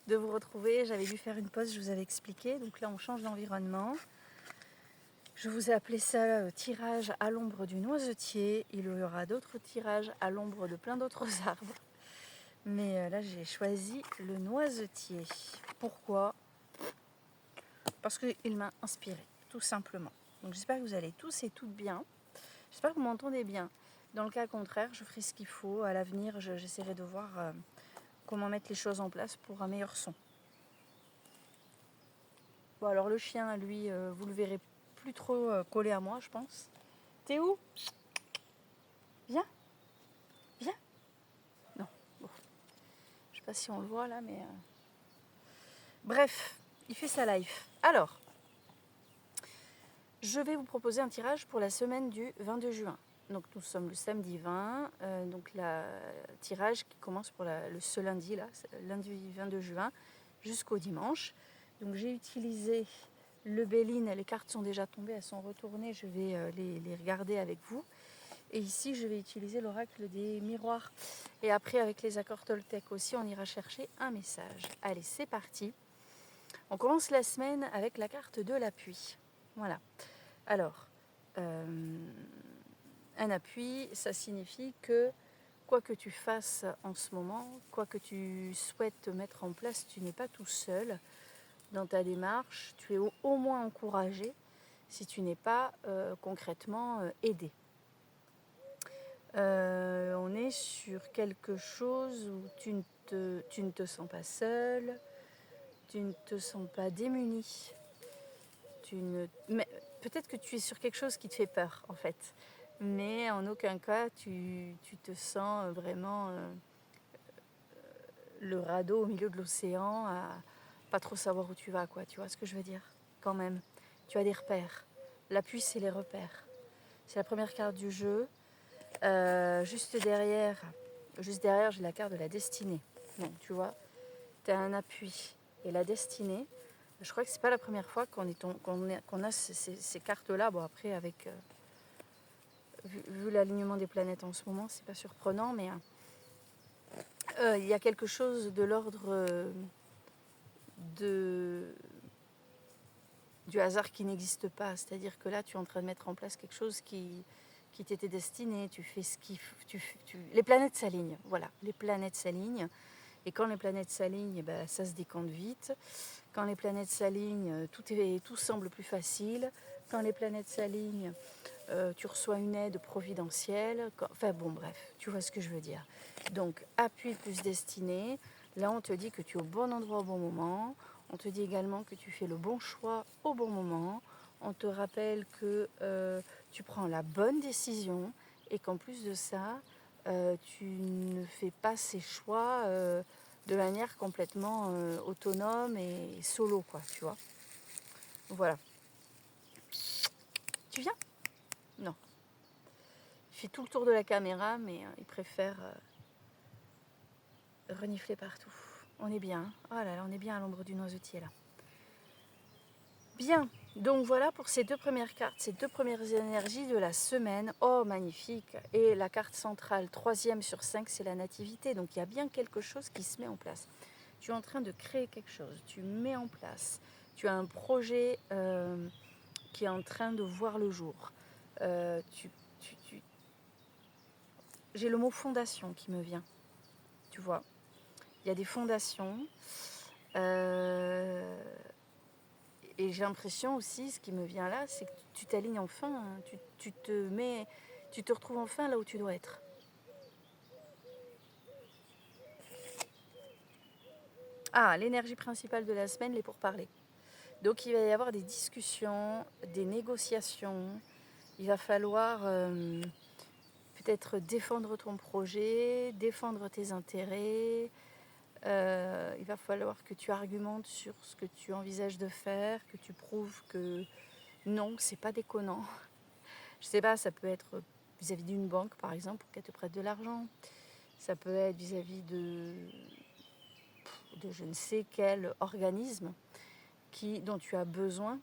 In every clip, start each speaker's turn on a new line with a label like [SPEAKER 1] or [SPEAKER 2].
[SPEAKER 1] de vous retrouver. J'avais dû faire une pause, je vous avais expliqué. Donc là, on change d'environnement. Je vous ai appelé ça tirage à l'ombre du noisetier. Il y aura d'autres tirages à l'ombre de plein d'autres arbres. Mais là, j'ai choisi le noisetier. Pourquoi? Parce qu'il m'a inspiré, tout simplement. Donc j'espère que vous allez tous et toutes bien. J'espère que vous m'entendez bien. Dans le cas contraire, je ferai ce qu'il faut. À l'avenir, j'essaierai de voir comment mettre les choses en place pour un meilleur son. Bon, alors le chien, lui, vous le verrez plus trop collé à moi, je pense. T'es où? Viens, viens. Non, bon. Je sais pas si on le voit là, mais... Bref, il fait sa life. Alors, je vais vous proposer un tirage pour la semaine du 22 juin. Donc nous sommes le samedi 20, donc le tirage qui commence pour ce lundi, là, lundi 22 juin, jusqu'au dimanche. Donc j'ai utilisé le Béline, les cartes sont déjà tombées, elles sont retournées, je vais les regarder avec vous. Et ici, je vais utiliser l'oracle des miroirs. Et après, avec les accords Toltec aussi, on ira chercher un message. Allez, c'est parti. On commence la semaine avec la carte de l'appui. Voilà. Alors, un appui, ça signifie que quoi que tu fasses en ce moment, quoi que tu souhaites mettre en place, tu n'es pas tout seul dans ta démarche. Tu es au moins encouragé si tu n'es pas concrètement aidé. On est sur quelque chose où tu ne te sens pas seul, tu ne te sens pas démuni. Peut-être que tu es sur quelque chose qui te fait peur en fait, mais en aucun cas tu te sens vraiment le radeau au milieu de l'océan à pas trop savoir où tu vas, quoi. Tu vois ce que je veux dire? Quand même, tu as des repères. L'appui, c'est les repères. C'est la première carte du jeu. Juste derrière, j'ai la carte de la destinée. Donc, tu vois, tu as un appui et la destinée. Je crois que c'est pas la première fois qu'on a ces cartes-là. Bon, après, avec vu l'alignement des planètes en ce moment, c'est pas surprenant, mais il y a quelque chose de l'ordre du hasard qui n'existe pas. C'est-à-dire que là, tu es en train de mettre en place quelque chose qui t'était destiné. Tu fais ce qu'il faut. Les planètes s'alignent. Voilà, les planètes s'alignent. Et quand les planètes s'alignent, ben, ça se décante vite. Quand les planètes s'alignent, tout semble plus facile. Quand les planètes s'alignent, tu reçois une aide providentielle. Enfin bon, bref, tu vois ce que je veux dire. Donc, appui plus destinée. Là, on te dit que tu es au bon endroit au bon moment. On te dit également que tu fais le bon choix au bon moment. On te rappelle que tu prends la bonne décision et qu'en plus de ça, tu ne fais pas ces choix de manière complètement autonome et solo, quoi, tu vois. Voilà. Tu viens? Non. Il fait tout le tour de la caméra, mais il préfère renifler partout. On est bien. Oh là là, on est bien à l'ombre du noisetier, là. Bien. Donc voilà pour ces deux premières cartes, ces deux premières énergies de la semaine. Oh, magnifique. Et la carte centrale, 3e sur 5, c'est la nativité. Donc il y a bien quelque chose qui se met en place. Tu es en train de créer quelque chose. Tu mets en place. Tu as un projet qui est en train de voir le jour. J'ai le mot fondation qui me vient. Tu vois, il y a des fondations. Et j'ai l'impression aussi, ce qui me vient là, c'est que tu t'alignes enfin, hein, tu te retrouves enfin là où tu dois être. Ah, l'énergie principale de la semaine, les pourparlers. Donc il va y avoir des discussions, des négociations. Il va falloir peut-être défendre ton projet, défendre tes intérêts. Il va falloir que tu argumentes sur ce que tu envisages de faire, que tu prouves que non, c'est pas déconnant. Je sais pas, ça peut être vis-à-vis d'une banque par exemple pour qu'elle te prête de l'argent. Ça peut être vis-à-vis de je ne sais quel organisme dont tu as besoin,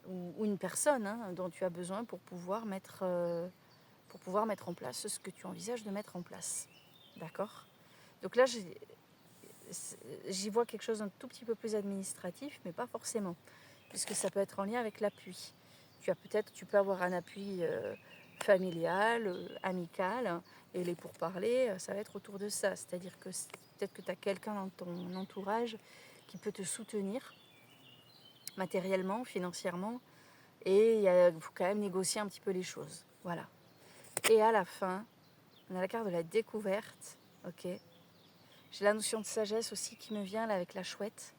[SPEAKER 1] ou une personne dont tu as besoin pour pouvoir mettre en place ce que tu envisages de mettre en place. D'accord? Donc là, j'y vois quelque chose d'un tout petit peu plus administratif, mais pas forcément, puisque ça peut être en lien avec l'appui. Tu peux avoir un appui familial, amical, et les pourparlers, ça va être autour de ça. C'est-à-dire que peut-être que tu as quelqu'un dans ton entourage qui peut te soutenir matériellement, financièrement, et il faut quand même négocier un petit peu les choses. Voilà. Et à la fin, on a la carte de la découverte. Ok. J'ai la notion de sagesse aussi qui me vient là avec la chouette.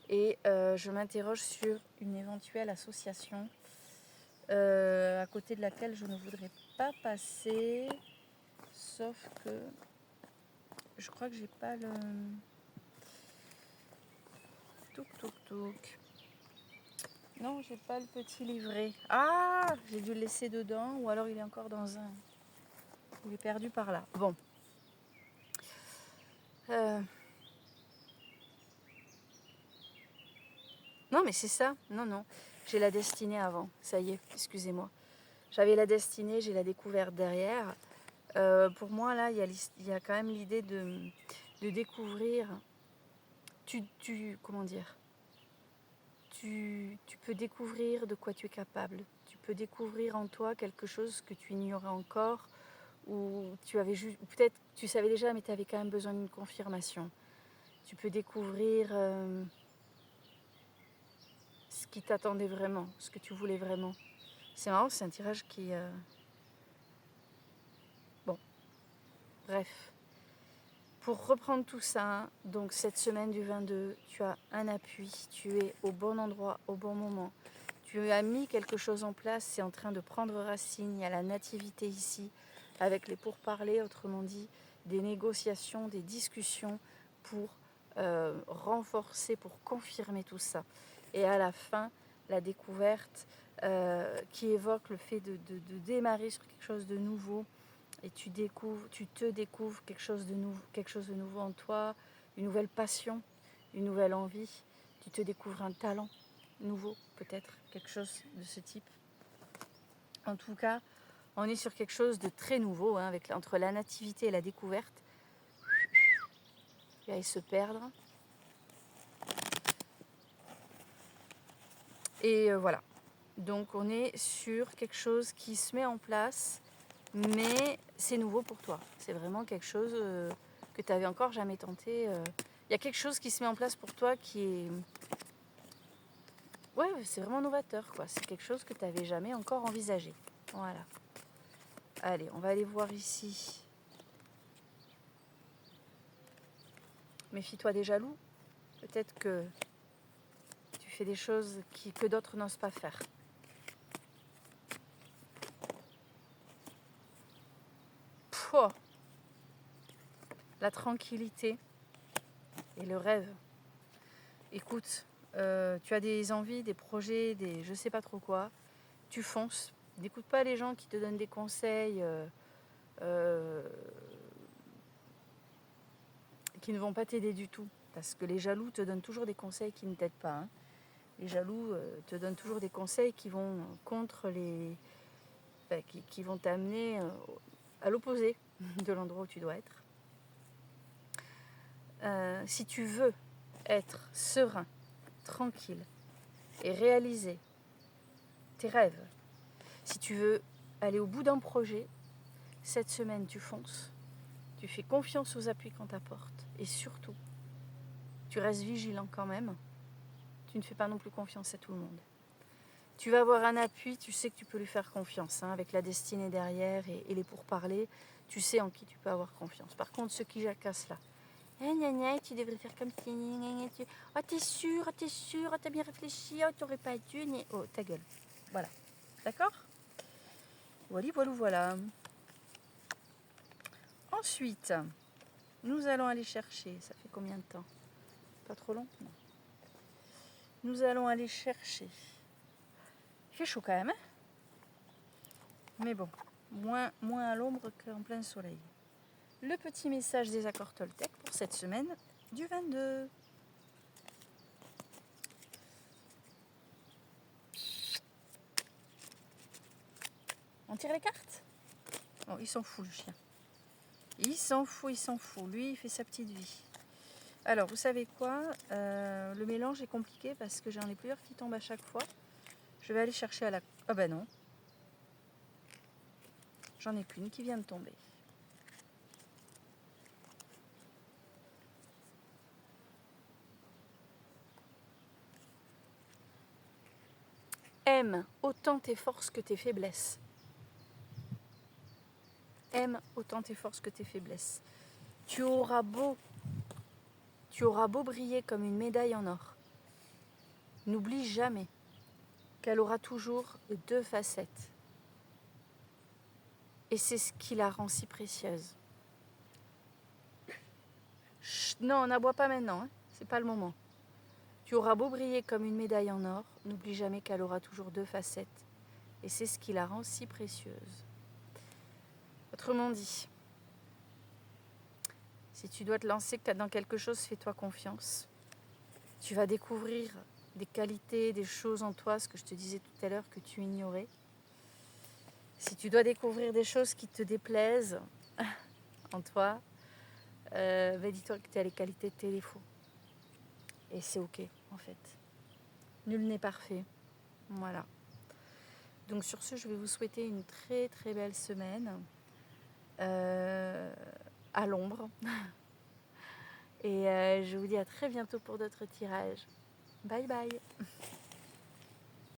[SPEAKER 1] Et je m'interroge sur une éventuelle association à côté de laquelle je ne voudrais pas passer. Sauf que je crois que j'ai pas le... Touk. Non, j'ai pas le petit livret. Ah, j'ai dû le laisser dedans ou alors il est encore dans un... Il est perdu par là. Bon. Non, mais c'est ça. Non. J'ai la destinée avant. Ça y est, excusez-moi. J'avais la destinée, j'ai la découverte derrière. Pour moi, là, il y a quand même l'idée de découvrir. Comment dire, tu peux découvrir de quoi tu es capable. Tu peux découvrir en toi quelque chose que tu ignorais encore, ou tu avais juste, ou peut-être tu savais déjà, mais tu avais quand même besoin d'une confirmation. Tu peux découvrir ce qui t'attendait vraiment, ce que tu voulais vraiment. C'est marrant, c'est un tirage qui... Bon, bref. Pour reprendre tout ça, donc cette semaine du 22, tu as un appui, tu es au bon endroit, au bon moment. Tu as mis quelque chose en place, c'est en train de prendre racine, il y a la nativité ici, avec les pourparlers, autrement dit, des négociations, des discussions pour renforcer, pour confirmer tout ça. Et à la fin, la découverte qui évoque le fait de démarrer sur quelque chose de nouveau, et tu te découvres quelque chose de nouveau en toi, une nouvelle passion, une nouvelle envie. Tu te découvres un talent nouveau, peut-être, quelque chose de ce type. En tout cas, on est sur quelque chose de très nouveau, hein, entre la nativité et la découverte. Il va se perdre. Et voilà. Donc on est sur quelque chose qui se met en place, mais c'est nouveau pour toi. C'est vraiment quelque chose que tu n'avais encore jamais tenté. Il y a quelque chose qui se met en place pour toi qui est... Ouais, c'est vraiment novateur, quoi. C'est quelque chose que tu n'avais jamais encore envisagé. Voilà. Allez, on va aller voir ici. Méfie-toi des jaloux. Peut-être que tu fais des choses que d'autres n'osent pas faire. Pouah. La tranquillité et le rêve. Écoute, tu as des envies, des projets, des je sais pas trop quoi. Tu fonces. N'écoute pas les gens qui te donnent des conseils qui ne vont pas t'aider du tout. Parce que les jaloux te donnent toujours des conseils qui ne t'aident pas. Hein. Les jaloux te donnent toujours des conseils qui vont contre les... Enfin, qui vont t'amener à l'opposé de l'endroit où tu dois être. Si tu veux être serein, tranquille et réaliser tes rêves, si tu veux aller au bout d'un projet, cette semaine tu fonces, tu fais confiance aux appuis qu'on t'apporte et surtout, tu restes vigilant quand même. Tu ne fais pas non plus confiance à tout le monde. Tu vas avoir un appui, tu sais que tu peux lui faire confiance, hein, avec la destinée derrière et les pourparlers, tu sais en qui tu peux avoir confiance. Par contre, ceux qui jacassent là, tu devrais faire comme si... Oh, t'es sûr, t'as bien réfléchi, oh, t'aurais pas dû... Oh, ta gueule. Voilà. D'accord ? Voilà. Ensuite, nous allons aller chercher... Ça fait combien de temps ? Pas trop long ? Non. Nous allons aller chercher... Il fait chaud quand même, hein ? Mais bon, moins à l'ombre qu'en plein soleil. Le petit message des accords Toltec pour cette semaine du 22. On tire les cartes ? Oh, il s'en fout le chien. Il s'en fout, il s'en fout. Lui, il fait sa petite vie. Alors, vous savez quoi? Le mélange est compliqué parce que j'en ai plusieurs qui tombent à chaque fois. Je vais aller chercher à la... Ah ben non. J'en ai qu'une qui vient de tomber. Aime autant tes forces que tes faiblesses. Aime autant tes forces que tes faiblesses. Tu auras beau briller comme une médaille en or. N'oublie jamais qu'elle aura toujours deux facettes. Et c'est ce qui la rend si précieuse. Chut, non, n'aboie pas maintenant, hein. C'est pas le moment. Tu auras beau briller comme une médaille en or, n'oublie jamais qu'elle aura toujours deux facettes. Et c'est ce qui la rend si précieuse. Autrement dit, si tu dois te lancer, que tu es dans quelque chose, fais-toi confiance. Tu vas découvrir des qualités, des choses en toi, ce que je te disais tout à l'heure, que tu ignorais. Si tu dois découvrir des choses qui te déplaisent en toi, dis-toi que tu as les qualités de tes défauts. Et c'est ok, en fait. Nul n'est parfait. Voilà. Donc sur ce, je vais vous souhaiter une très très belle semaine à l'ombre. Et je vous dis à très bientôt pour d'autres tirages. Bye bye.